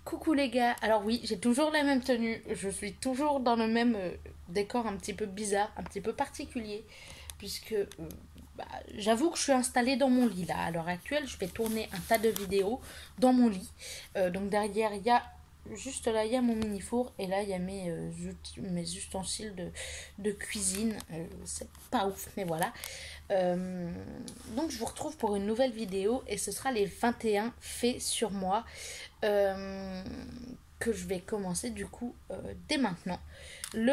Coucou les gars, alors oui, j'ai toujours la même tenue, je suis toujours dans le même décor un petit peu bizarre, un petit peu particulier, puisque j'avoue que je suis installée dans mon lit là. À l'heure actuelle, je vais tourner un tas de vidéos dans mon lit. Donc derrière, il y a juste là, il y a mon mini four et là, il y a mes ustensiles de cuisine. C'est pas ouf, mais voilà. Euh, donc je vous retrouve pour une nouvelle vidéo et ce sera les 21 faits sur moi euh, que je vais commencer du coup dès maintenant. Le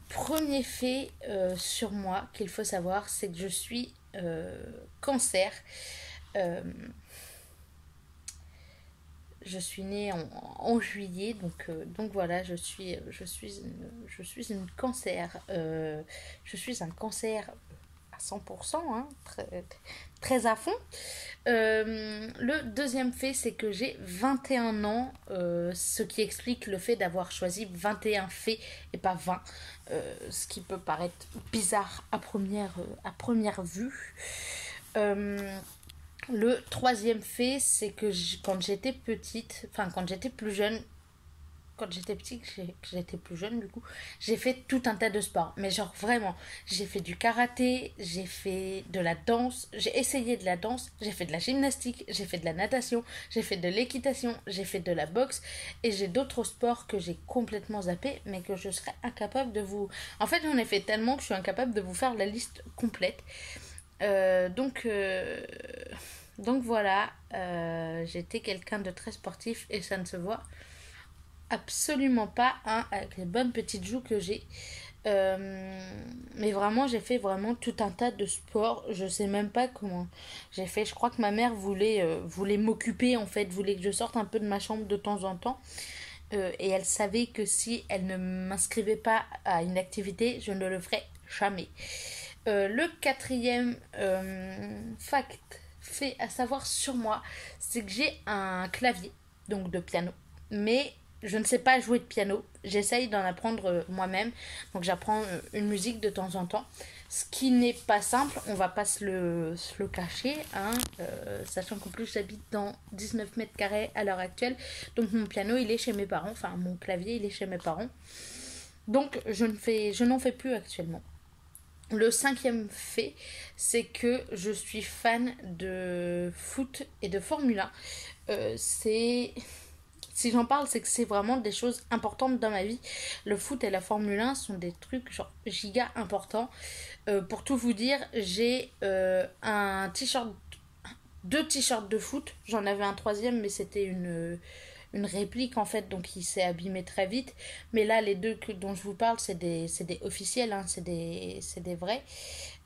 premier fait sur moi qu'il faut savoir, c'est que je suis cancer. Euh, je suis née en juillet, donc voilà, je suis une cancer. Je suis un cancer à 100%, hein, très à fond. Le deuxième fait, c'est que j'ai 21 ans, ce qui explique le fait d'avoir choisi 21 faits et pas 20, ce qui peut paraître bizarre à première vue. Euh, le troisième fait, c'est que quand j'étais petite, enfin quand j'étais plus jeune, quand j'étais petite, que j'étais plus jeune du coup, j'ai fait tout un tas de sports. Mais genre vraiment, j'ai fait du karaté, j'ai fait de la danse, j'ai essayé de la danse, j'ai fait de la gymnastique, j'ai fait de la natation, j'ai fait de l'équitation, j'ai fait de la boxe et j'ai d'autres sports que j'ai complètement zappé mais que je serais incapable de vous... En fait, j'en ai fait tellement que je suis incapable de vous faire la liste complète. Euh, donc, euh, donc voilà, j'étais quelqu'un de très sportif et ça ne se voit absolument pas, hein, avec les bonnes petites joues que j'ai. Mais vraiment, j'ai fait vraiment tout un tas de sports. Je sais même pas comment j'ai fait. Je crois que ma mère voulait m'occuper en fait, voulait que je sorte un peu de ma chambre de temps en temps. Et elle savait que si elle ne m'inscrivait pas à une activité, je ne le ferais jamais. Le quatrième fait à savoir sur moi, c'est que j'ai un clavier, donc de piano. Mais je ne sais pas jouer de piano. J'essaye d'en apprendre moi-même. Donc j'apprends une musique de temps en temps. Ce qui n'est pas simple, on va pas se le cacher, hein, sachant qu'en plus j'habite dans 19 mètres carrés à l'heure actuelle. Donc mon piano il est chez mes parents, enfin mon clavier il est chez mes parents. Donc je n'en fais plus actuellement. Le cinquième fait, c'est que je suis fan de foot et de Formule 1. C'est si j'en parle, c'est que c'est vraiment des choses importantes dans ma vie. Le foot et la Formule 1 sont des trucs genre giga importants. Pour tout vous dire, j'ai un t-shirt, deux t-shirts de foot. J'en avais un troisième, mais c'était une réplique en fait, donc il s'est abîmé très vite. Mais là, les deux dont je vous parle, c'est des officiels, hein, c'est des vrais.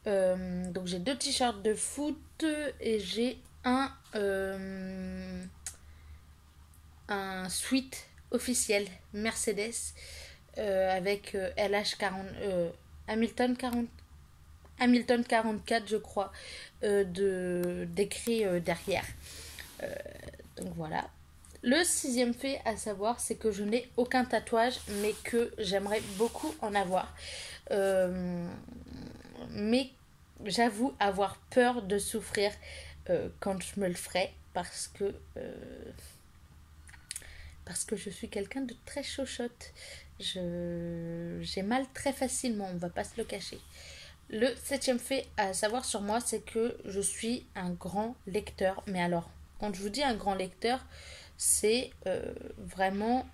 Donc j'ai deux t-shirts de foot et j'ai un suite officiel Mercedes avec LH40, Hamilton 40, Hamilton 44 je crois, d'écrit derrière. Euh, donc voilà. Le sixième fait à savoir, c'est que je n'ai aucun tatouage, mais que j'aimerais beaucoup en avoir. Euh, mais j'avoue avoir peur de souffrir quand je me le ferai parce que je suis quelqu'un de très chochotte. J'ai mal très facilement, on va pas se le cacher. Le septième fait à savoir sur moi, c'est que je suis un grand lecteur. Mais alors, quand je vous dis un grand lecteur, c'est vraiment,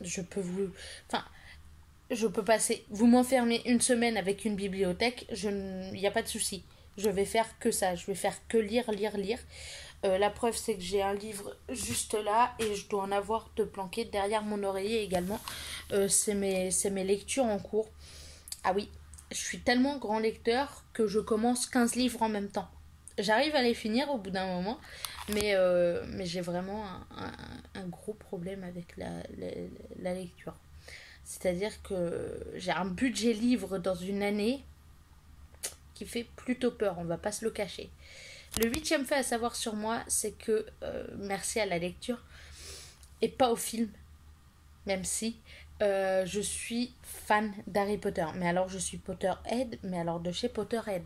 je peux vous, enfin, je peux passer, vous m'enfermez une semaine avec une bibliothèque, il n'y a pas de souci. Je vais faire que ça, je vais faire que lire, lire, lire. La preuve, c'est que j'ai un livre juste là et je dois en avoir de planqué derrière mon oreiller également. C'est mes lectures en cours. Ah oui, je suis tellement grand lecteur que je commence 15 livres en même temps. J'arrive à les finir au bout d'un moment, mais j'ai vraiment un gros problème avec la lecture. C'est-à-dire que j'ai un budget livre dans une année qui fait plutôt peur, on va pas se le cacher. Le huitième fait à savoir sur moi, c'est que, merci à la lecture, et pas au film, même si je suis fan d'Harry Potter. Mais alors je suis Potterhead, mais alors de chez Potterhead.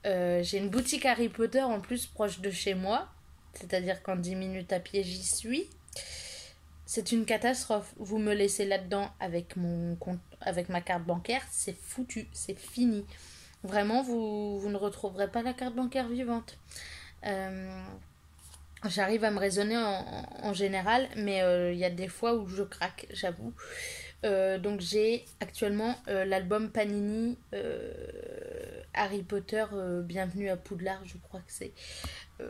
J'ai une boutique Harry Potter en plus proche de chez moi, c'est-à-dire qu'en 10 minutes à pied j'y suis. C'est une catastrophe. Vous me laissez là-dedans avec mon compte, avec ma carte bancaire, c'est foutu, c'est fini. Vraiment, vous ne retrouverez pas la carte bancaire vivante. Euh, J'arrive à me raisonner en général, mais il y a des fois où je craque, j'avoue. Donc j'ai actuellement l'album Panini Harry Potter Bienvenue à Poudlard, je crois que c'est. Euh,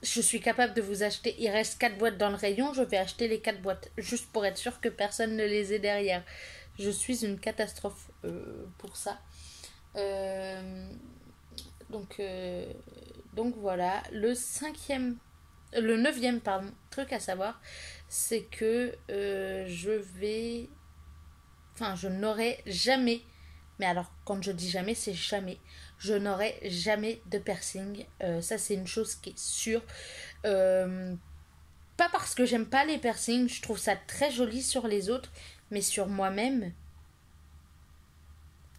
je suis capable de vous acheter, il reste 4 boîtes dans le rayon, je vais acheter les 4 boîtes, juste pour être sûr que personne ne les ait derrière. Je suis une catastrophe pour ça. Euh, donc, euh, donc voilà, le neuvième pardon, truc à savoir, c'est que je n'aurai jamais, mais alors quand je dis jamais, c'est jamais, je n'aurai jamais de piercing. Ça, c'est une chose qui est sûre. Euh, Pas parce que j'aime pas les piercings, je trouve ça très joli sur les autres, mais sur moi-même,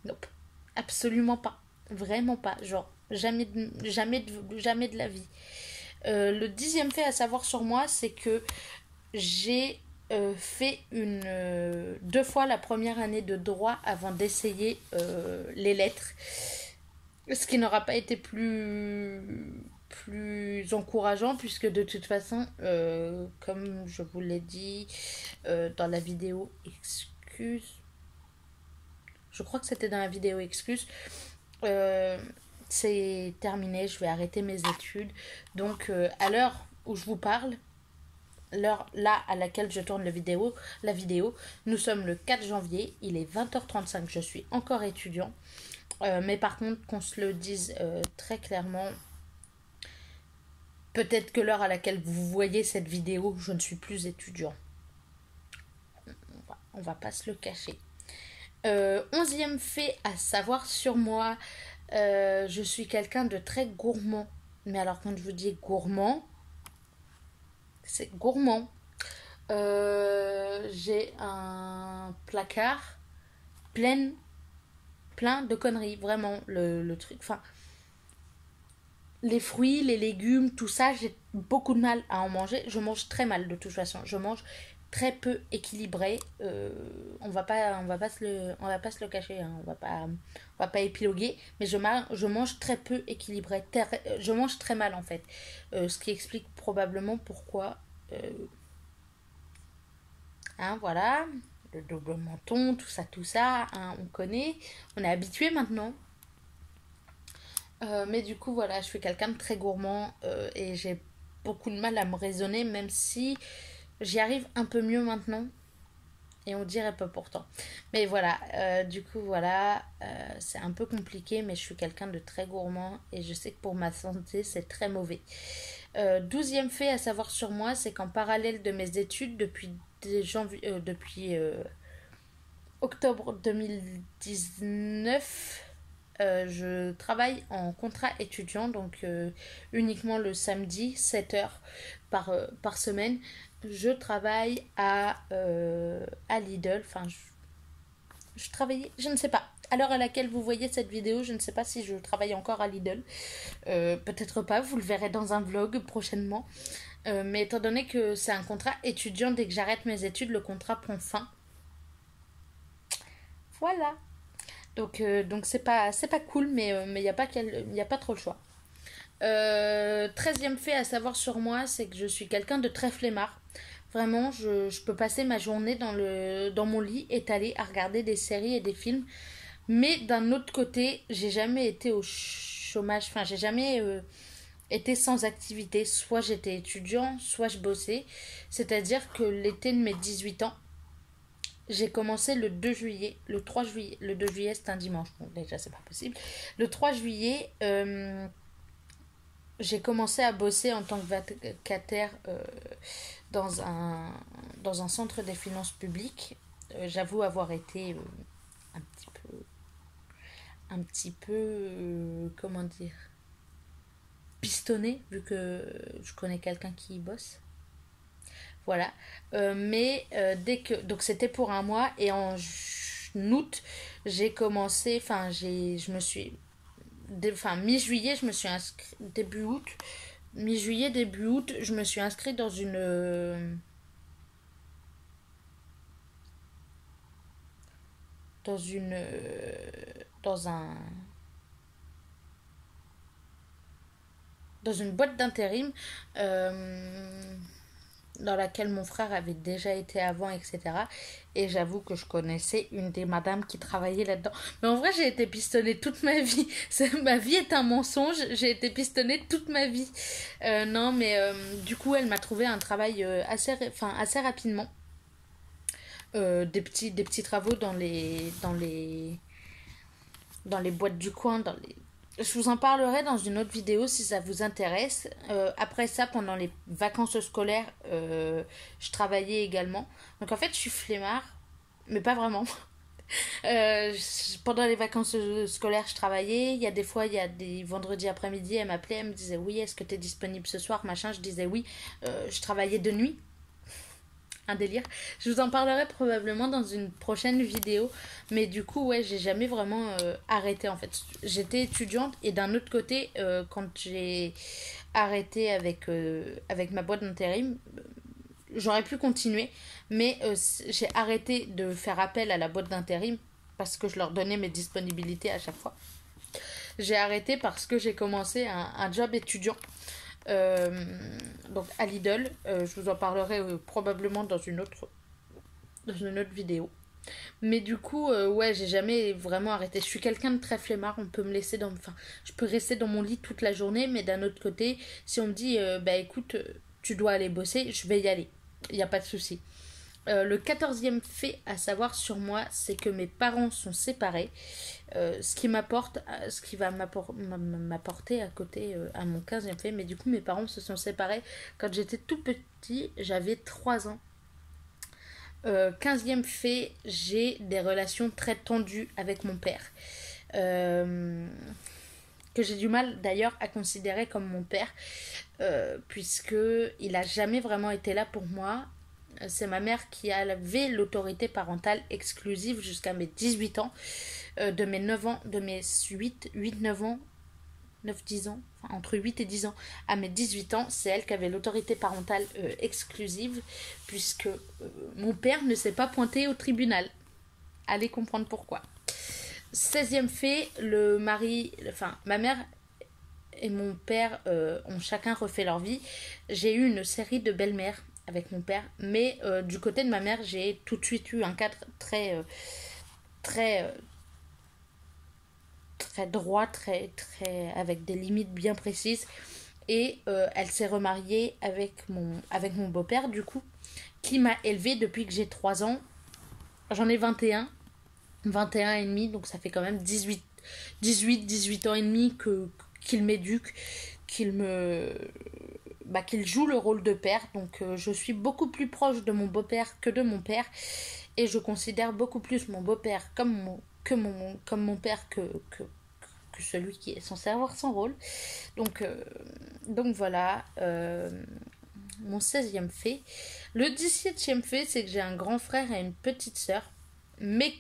nope, absolument pas, vraiment pas, genre jamais de la vie. Le dixième fait à savoir sur moi, c'est que j'ai fait deux fois la première année de droit avant d'essayer les lettres. Ce qui n'aura pas été plus encourageant puisque de toute façon, comme je vous l'ai dit dans la vidéo excuse, je crois que c'était dans la vidéo excuse, euh, c'est terminé, je vais arrêter mes études. Donc à l'heure où je vous parle, l'heure là à laquelle je tourne la vidéo, nous sommes le 4 janvier, il est 20h35, je suis encore étudiant. Mais par contre, qu'on se le dise très clairement, peut-être que l'heure à laquelle vous voyez cette vidéo, je ne suis plus étudiant. On va pas se le cacher. 11e fait à savoir sur moi, je suis quelqu'un de très gourmand. Mais alors quand je vous dis gourmand, c'est gourmand. J'ai un placard plein, plein de conneries. Vraiment, le truc. Enfin, les fruits, les légumes, tout ça, j'ai beaucoup de mal à en manger. Je mange très mal de toute façon. Je mange très peu équilibré. On va pas se le cacher. Hein. On va pas épiloguer. Mais je mange très peu équilibré. Je mange très mal en fait. Ce qui explique probablement pourquoi. euh, hein, voilà. Le double menton, tout ça. Hein, on connaît. On est habitué maintenant. Mais du coup, voilà, je suis quelqu'un de très gourmand et j'ai beaucoup de mal à me raisonner, même si j'y arrive un peu mieux maintenant. Et on dirait pas pourtant. Mais voilà, du coup, voilà, c'est un peu compliqué, mais je suis quelqu'un de très gourmand et je sais que pour ma santé, c'est très mauvais. 12e fait à savoir sur moi, c'est qu'en parallèle de mes études, depuis octobre 2019, je travaille en contrat étudiant, donc uniquement le samedi, 7 heures par semaine. Je travaille à Lidl. Enfin, je travaillais, je ne sais pas. À l'heure à laquelle vous voyez cette vidéo, je ne sais pas si je travaille encore à Lidl. Peut-être pas, vous le verrez dans un vlog prochainement. Mais étant donné que c'est un contrat étudiant, dès que j'arrête mes études, le contrat prend fin. Voilà. Donc c'est pas cool, mais il n'y a, y a pas trop le choix. 13e fait à savoir sur moi, c'est que je suis quelqu'un de très flemmard. Vraiment, je peux passer ma journée dans mon lit étalée à regarder des séries et des films. Mais d'un autre côté, j'ai jamais été au chômage. Enfin, j'ai jamais été sans activité. Soit j'étais étudiant, soit je bossais. C'est-à-dire que l'été de mes 18 ans, j'ai commencé le 2 juillet, le 3 juillet, le 2 juillet c'est un dimanche, donc déjà c'est pas possible. Le 3 juillet, j'ai commencé à bosser en tant que vacataire dans dans un centre des finances publiques. J'avoue avoir été un petit peu, comment dire, pistonné, vu que je connais quelqu'un qui y bosse. Voilà. Mais dès que. Donc c'était pour un mois et en août, j'ai commencé. Enfin, je me suis. Enfin, mi-juillet, je me suis inscrite. Début août. mi-juillet, début août, je me suis inscrite dans une, dans un, dans une boîte d'intérim dans laquelle mon frère avait déjà été avant, etc. Et j'avoue que je connaissais une des madames qui travaillait là-dedans. Mais en vrai, j'ai été pistonnée toute ma vie. Ma vie est un mensonge. J'ai été pistonnée toute ma vie. Non, mais du coup, elle m'a trouvé un travail assez rapidement. Des petits travaux dans les boîtes du coin, je vous en parlerai dans une autre vidéo si ça vous intéresse. Après ça, pendant les vacances scolaires, je travaillais également. Donc en fait, je suis flemmard, mais pas vraiment. Pendant les vacances scolaires, je travaillais. Il y a des fois, il y a des vendredis après-midi, elle m'appelait, elle me disait oui, est-ce que tu es disponible ce soir, machin. Je disais oui. Je travaillais de nuit, un délire. Je vous en parlerai probablement dans une prochaine vidéo. Mais du coup, ouais, j'ai jamais vraiment arrêté en fait. J'étais étudiante et d'un autre côté, quand j'ai arrêté avec ma boîte d'intérim, j'aurais pu continuer. Mais j'ai arrêté de faire appel à la boîte d'intérim parce que je leur donnais mes disponibilités à chaque fois. J'ai arrêté parce que j'ai commencé un job étudiant euh, donc à Lidl. Je vous en parlerai probablement dans une autre vidéo. Mais du coup, ouais, j'ai jamais vraiment arrêté. Je suis quelqu'un de très flemmard. On peut me laisser enfin, je peux rester dans mon lit toute la journée, mais d'un autre côté, si on me dit, bah écoute, tu dois aller bosser, je vais y aller. Il n'y a pas de souci. Le 14e fait à savoir sur moi, c'est que mes parents sont séparés. Ce qui va m'apporter à côté à mon 15e fait. Mais du coup, mes parents se sont séparés quand j'étais tout petit. J'avais 3 ans. 15e fait, j'ai des relations très tendues avec mon père. Que j'ai du mal d'ailleurs à considérer comme mon père, puisque il a jamais vraiment été là pour moi. C'est ma mère qui avait l'autorité parentale exclusive jusqu'à mes 18 ans, de mes 9 ans, de mes 9 ans, 9-10 ans, enfin, entre 8 et 10 ans à mes 18 ans, c'est elle qui avait l'autorité parentale exclusive, puisque mon père ne s'est pas pointé au tribunal. Allez comprendre pourquoi. 16e fait, ma mère et mon père ont chacun refait leur vie. J'ai eu une série de belles-mères avec mon père, mais du côté de ma mère, j'ai tout de suite eu un cadre très, très droit, très, avec des limites bien précises. Et elle s'est remariée avec mon beau-père, du coup, qui m'a élevée depuis que j'ai 3 ans. J'en ai 21 et demi, donc ça fait quand même 18 ans et demi qu'il m'éduque, qu'il joue le rôle de père. Donc je suis beaucoup plus proche de mon beau-père que de mon père. Et je considère beaucoup plus mon beau-père comme mon père que celui qui est censé avoir son rôle. Donc voilà, mon 16e fait. Le 17e fait, c'est que j'ai un grand frère et une petite sœur, mais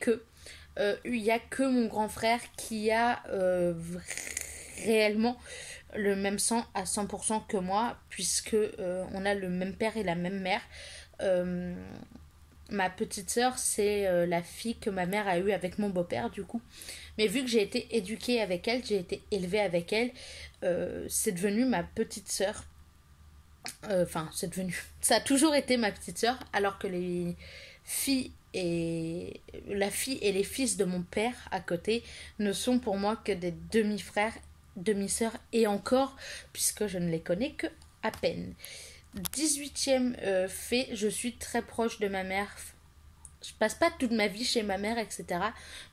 il n'y a que mon grand frère qui a réellement le même sang à 100% que moi, puisque on a le même père et la même mère. Euh, Ma petite sœur, c'est la fille que ma mère a eue avec mon beau-père, du coup. Mais vu que j'ai été éduquée avec elle, j'ai été élevée avec elle, c'est devenu ma petite sœur. Enfin, c'est devenu. Ça a toujours été ma petite sœur, alors que la fille et les fils de mon père à côté ne sont pour moi que des demi-frères, demi-sœurs, et encore, puisque je ne les connais que à peine. 18e fait, je suis très proche de ma mère. Je passe pas toute ma vie chez ma mère, etc.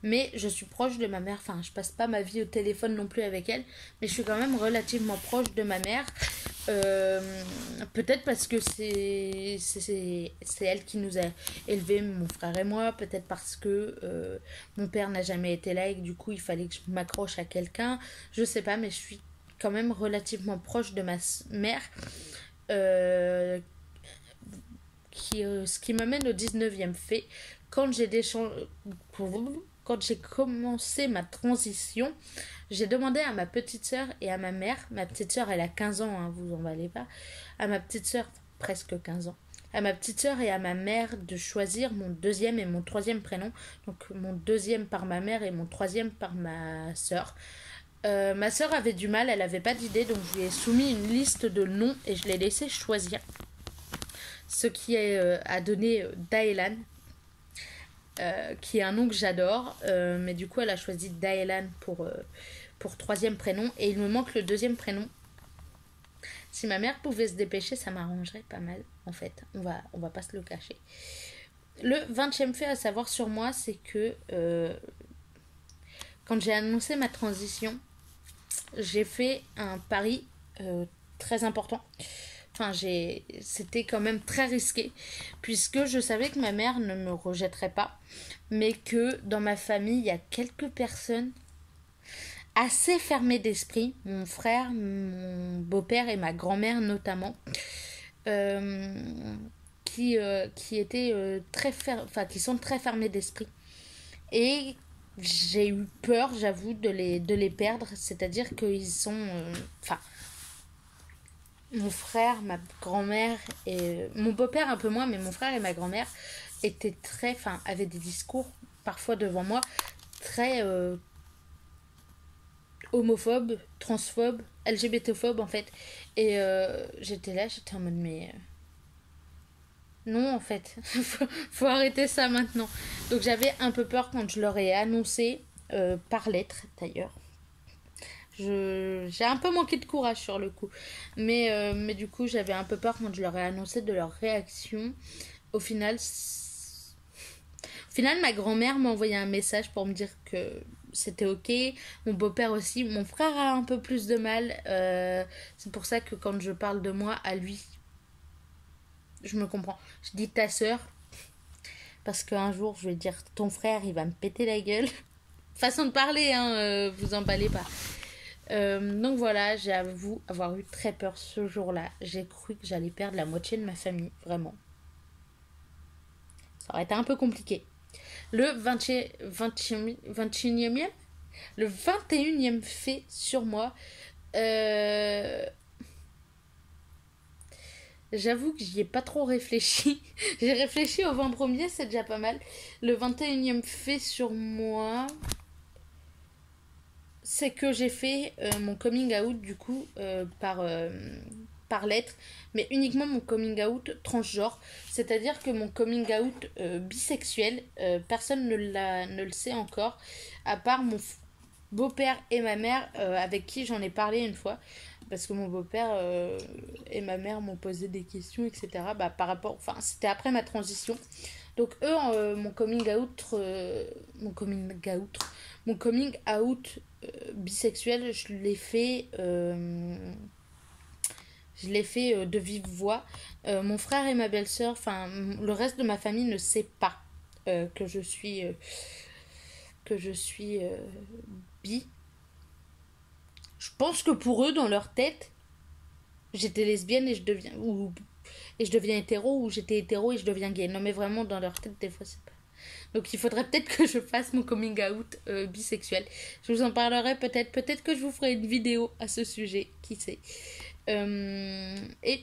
Mais je suis proche de ma mère. Enfin, je passe pas ma vie au téléphone non plus avec elle. Mais je suis quand même relativement proche de ma mère. Peut-être parce que c'est elle qui nous a élevés, mon frère et moi. Peut-être parce que mon père n'a jamais été là et que du coup il fallait que je m'accroche à quelqu'un. Je sais pas, mais je suis quand même relativement proche de ma mère. Euh, ce qui m'amène au 19e fait. Quand j'ai des quand j'ai commencé ma transition, j'ai demandé à ma petite sœur et à ma mère, ma petite sœur elle a 15 ans, hein, vous emballez pas, à ma petite sœur, presque 15 ans, à ma petite sœur et à ma mère de choisir mon deuxième et mon troisième prénom, donc mon deuxième par ma mère et mon troisième par ma sœur. Ma sœur avait du mal, elle avait pas d'idée, donc je lui ai soumis une liste de noms et je l'ai laissé choisir. Ce qui a donné Daelan, qui est un nom que j'adore, mais du coup elle a choisi Daelan pour troisième prénom, et il me manque le deuxième prénom. Si ma mère pouvait se dépêcher, ça m'arrangerait pas mal, en fait. On va pas se le cacher. Le 20e fait à savoir sur moi, c'est que quand j'ai annoncé ma transition, j'ai fait un pari très important. Enfin, c'était quand même très risqué, puisque je savais que ma mère ne me rejetterait pas, mais que dans ma famille, il y a quelques personnes assez fermées d'esprit, mon frère, mon beau-père et ma grand-mère notamment, qui étaient enfin, qui sont très fermés d'esprit. Et j'ai eu peur, j'avoue, de les perdre, c'est-à-dire qu'ils sont... Enfin, mon frère, ma grand-mère et mon beau-père un peu moins, mais mon frère et ma grand-mère étaient avaient des discours parfois devant moi très homophobes, transphobes, LGBTphobes en fait. Et j'étais en mode mais non en fait, faut arrêter ça maintenant. Donc j'avais un peu peur quand je leur ai annoncé par lettre d'ailleurs. J'ai un peu manqué de courage sur le coup. Mais du coup, j'avais un peu peur quand je leur ai annoncé de leur réaction. Au final, ma grand-mère m'a envoyé un message pour me dire que c'était ok. Mon beau-père aussi. Mon frère a un peu plus de mal. C'est pour ça que quand je parle de moi à lui, je me comprends. Je dis ta sœur. Parce qu'un jour, je vais dire ton frère, il va me péter la gueule. Façon de parler, hein, vous emballez pas. Donc voilà, j'avoue avoir eu très peur ce jour-là. J'ai cru que j'allais perdre la moitié de ma famille, vraiment. Ça aurait été un peu compliqué. Le 21e, le 21e fait sur moi. J'avoue que j'y ai pas trop réfléchi. J'ai réfléchi au 20 premier, c'est déjà pas mal. Le 21e fait sur moi, c'est que j'ai fait mon coming out du coup par lettre, mais uniquement mon coming out transgenre, c'est-à-dire que mon coming out bisexuel, personne ne le sait encore, à part mon beau-père et ma mère avec qui j'en ai parlé une fois, parce que mon beau-père et ma mère m'ont posé des questions, etc. Bah, par rapport, enfin, c'était après ma transition. Donc eux, mon coming out bisexuel, je l'ai fait de vive voix. Mon frère et ma belle-sœur, enfin le reste de ma famille ne sait pas que je suis bi. Je pense que pour eux, dans leur tête, j'étais lesbienne et je deviens hétéro, ou j'étais hétéro et je deviens gay. Non mais vraiment, dans leur tête, des fois c'est pas. Donc il faudrait peut-être que je fasse mon coming out bisexuel. Je vous en parlerai peut-être. Peut-être que je vous ferai une vidéo à ce sujet, qui sait. Et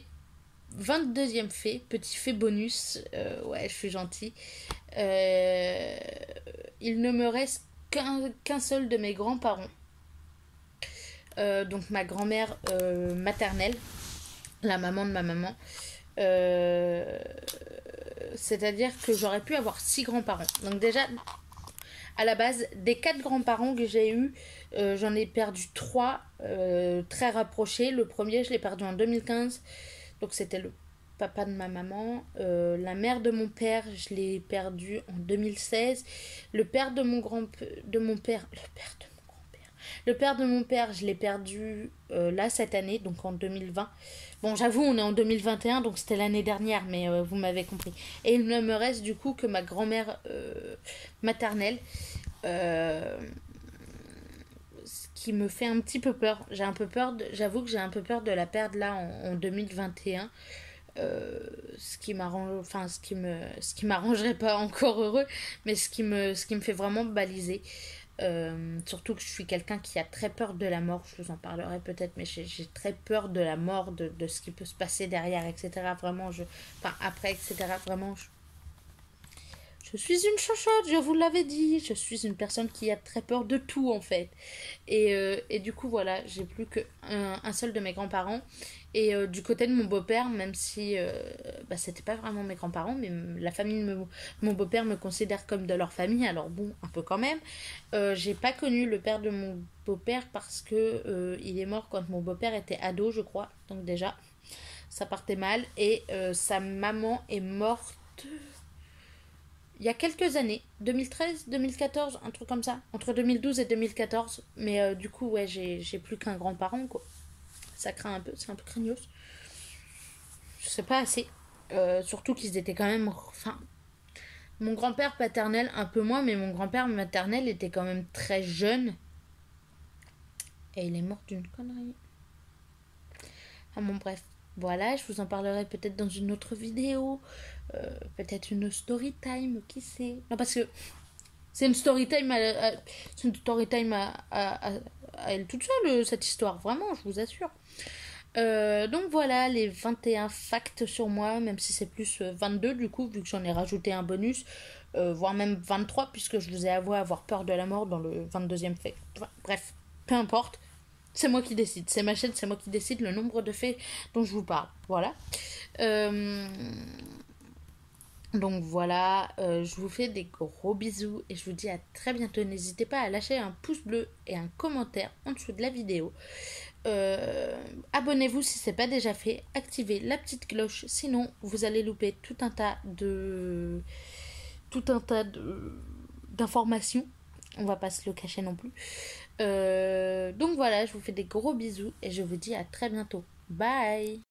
22e fait, petit fait bonus. Ouais, je suis gentille. Il ne me reste qu'un seul de mes grands-parents. Donc ma grand-mère maternelle, la maman de ma maman. C'est-à-dire que j'aurais pu avoir 6 grands-parents. Donc déjà, à la base, des 4 grands-parents que j'ai eus, j'en ai perdu 3 très rapprochés. Le premier, je l'ai perdu en 2015. Donc c'était le papa de ma maman. La mère de mon père, je l'ai perdu en 2016. Le père de mon père... Le père de mon père, je l'ai perdu là cette année, donc en 2020. Bon, j'avoue, on est en 2021, donc c'était l'année dernière, mais vous m'avez compris. Et il ne me reste du coup que ma grand-mère maternelle, ce qui me fait un petit peu peur. J'avoue que j'ai un peu peur de la perdre là en 2021. Ce qui m'arrange, enfin ce qui m'arrangerait pas encore heureux, mais ce qui me fait vraiment baliser. Surtout que je suis quelqu'un qui a très peur de la mort, je vous en parlerai peut-être, mais j'ai très peur de la mort, de ce qui peut se passer derrière, etc. Vraiment, enfin après, etc. Vraiment, je suis une chochotte, je vous l'avais dit. Je suis une personne qui a très peur de tout, en fait. Et du coup, voilà, j'ai plus un seul de mes grands-parents. Et du côté de mon beau-père, même si bah, c'était pas vraiment mes grands-parents, mais la famille de mon beau-père me considère comme de leur famille, alors bon, un peu quand même. J'ai pas connu le père de mon beau-père parce que il est mort quand mon beau-père était ado, je crois. Donc déjà, ça partait mal. Et sa maman est morte il y a quelques années, 2013, 2014, un truc comme ça, entre 2012 et 2014. Mais du coup, ouais, j'ai plus qu'un grand-parent, quoi. Ça craint un peu, c'est un peu craignos. Je sais pas assez. Surtout qu'ils étaient quand même. Enfin, mon grand-père paternel, un peu moins, mais mon grand-père maternel était quand même très jeune. Et il est mort d'une connerie. Ah bon, bref. Voilà, je vous en parlerai peut-être dans une autre vidéo. Peut-être une story time, qui sait. Non, parce que c'est une story time c'est une story time à elle toute seule, cette histoire, vraiment, je vous assure. Donc voilà les 21 facts sur moi, même si c'est plus 22 du coup, vu que j'en ai rajouté un bonus, voire même 23, puisque je vous ai avoué avoir peur de la mort dans le 22e fait. Enfin, bref, peu importe, c'est moi qui décide, c'est ma chaîne, c'est moi qui décide le nombre de faits dont je vous parle. Voilà. Euh, donc voilà, je vous fais des gros bisous et je vous dis à très bientôt. N'hésitez pas à lâcher un pouce bleu et un commentaire en dessous de la vidéo. Abonnez-vous si ce n'est pas déjà fait. Activez la petite cloche, sinon vous allez louper tout un tas de d'informations. On va pas se le cacher non plus. Donc voilà, je vous fais des gros bisous et je vous dis à très bientôt. Bye.